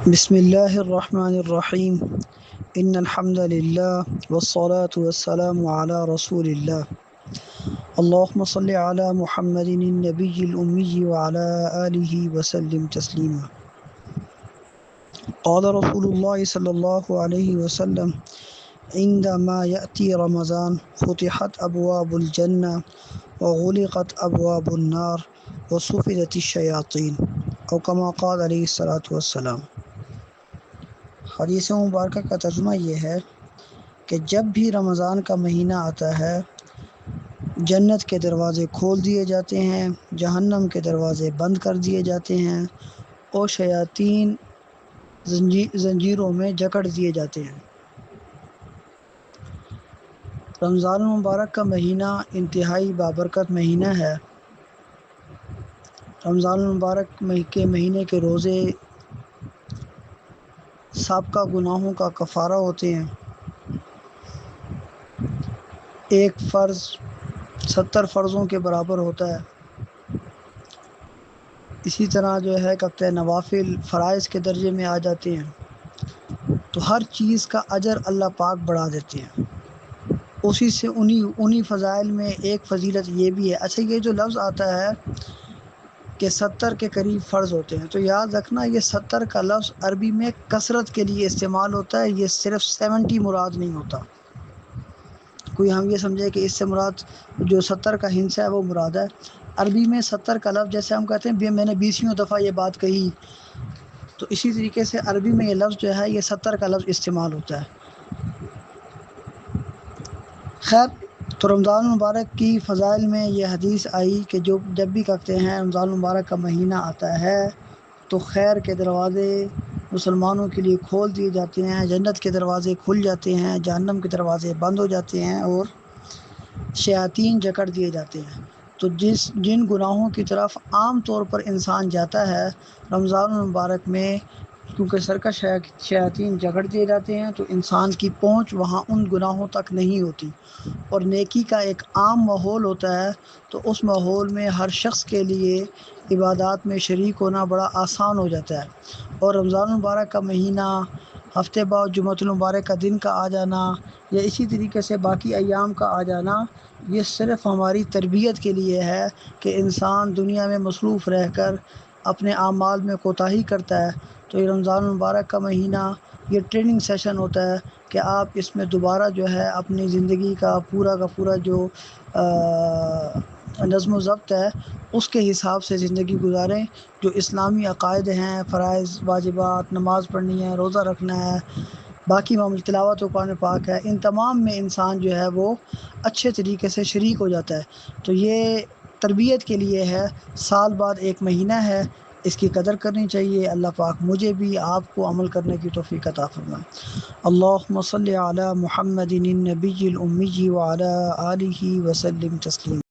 بسم اللہ الرحمن الرحیم ان الحمد للہ والصلاة والسلام علی رسول اللہ اللہم صل علی محمد النبی الامی وعلی آلہ وسلم تسلیما۔ قال رسول اللہ صلی اللہ علیہ وسلم عندما یأتی رمضان فتحت ابواب الجنہ وغلقت ابواب النار وصفدت الشیاطین او کما قال علیہ الصلاۃ والسلام۔ حدیث مبارکہ کا ترجمہ یہ ہے کہ جب بھی رمضان کا مہینہ آتا ہے جنت کے دروازے کھول دیے جاتے ہیں، جہنم کے دروازے بند کر دیے جاتے ہیں اور شیاطین زنجیروں میں جکڑ دیے جاتے ہیں۔ رمضان المبارک کا مہینہ انتہائی بابرکت مہینہ ہے۔ رمضان المبارک کے مہینے کے روزے سابقہ گناہوں کا کفارہ ہوتے ہیں۔ ایک فرض 70 فرضوں کے برابر ہوتا ہے۔ اسی طرح کہ نوافل فرائض کے درجے میں آ جاتے ہیں، تو ہر چیز کا اجر اللہ پاک بڑھا دیتے ہیں۔ اسی سے انہی فضائل میں ایک فضیلت یہ بھی ہے۔ اچھا، یہ جو لفظ آتا ہے کہ 70 کے قریب فرض ہوتے ہیں، تو یاد رکھنا یہ 70 کا لفظ عربی میں کثرت کے لیے استعمال ہوتا ہے، یہ صرف 70 مراد نہیں ہوتا۔ کوئی ہم یہ سمجھے کہ اس سے مراد جو 70 کا ہنس ہے وہ مراد ہے۔ عربی میں 70 کا لفظ، جیسے ہم کہتے ہیں میں نے 20ویں دفعہ یہ بات کہی، تو اسی طریقے سے عربی میں یہ لفظ جو ہے یہ 70 کا لفظ استعمال ہوتا ہے۔ خیر، تو رمضان المبارک کی فضائل میں یہ حدیث آئی کہ جب بھی کہتے ہیں رمضان المبارک کا مہینہ آتا ہے تو خیر کے دروازے مسلمانوں کے لیے کھول دیے جاتے ہیں، جنت کے دروازے کھل جاتے ہیں، جہنم کے دروازے بند ہو جاتے ہیں اور شیاطین جکڑ دیے جاتے ہیں۔ تو جن گناہوں کی طرف عام طور پر انسان جاتا ہے رمضان المبارک میں، کیونکہ سرکش شیاطین جکڑ دیے جاتے ہیں، تو انسان کی پہنچ وہاں ان گناہوں تک نہیں ہوتی اور نیکی کا ایک عام ماحول ہوتا ہے، تو اس ماحول میں ہر شخص کے لیے عبادات میں شریک ہونا بڑا آسان ہو جاتا ہے۔ اور رمضان المبارک کا مہینہ، ہفتے بعد جمعۃ المبارک کا دن کا آ جانا یا اسی طریقے سے باقی ایام کا آ جانا، یہ صرف ہماری تربیت کے لیے ہے کہ انسان دنیا میں مصروف رہ کر اپنے اعمال میں کوتاہی کرتا ہے۔ تو یہ رمضان المبارک کا مہینہ یہ ٹریننگ سیشن ہوتا ہے کہ آپ اس میں دوبارہ اپنی زندگی کا پورا جو نظم و ضبط ہے اس کے حساب سے زندگی گزاریں۔ جو اسلامی عقائد ہیں، فرائض، واجبات، نماز پڑھنی ہے، روزہ رکھنا ہے، باقی معمول تلاوت و قرآن پاک ہے، ان تمام میں انسان وہ اچھے طریقے سے شریک ہو جاتا ہے۔ تو یہ تربیت کے لیے ہے، سال بعد ایک مہینہ ہے، اس کی قدر کرنی چاہیے۔ اللہ پاک مجھے بھی آپ کو عمل کرنے کی توفیق عطا فرمائے۔ اللہم صل علی محمد النبی الامی وعلی آلہ وسلم تسلیما۔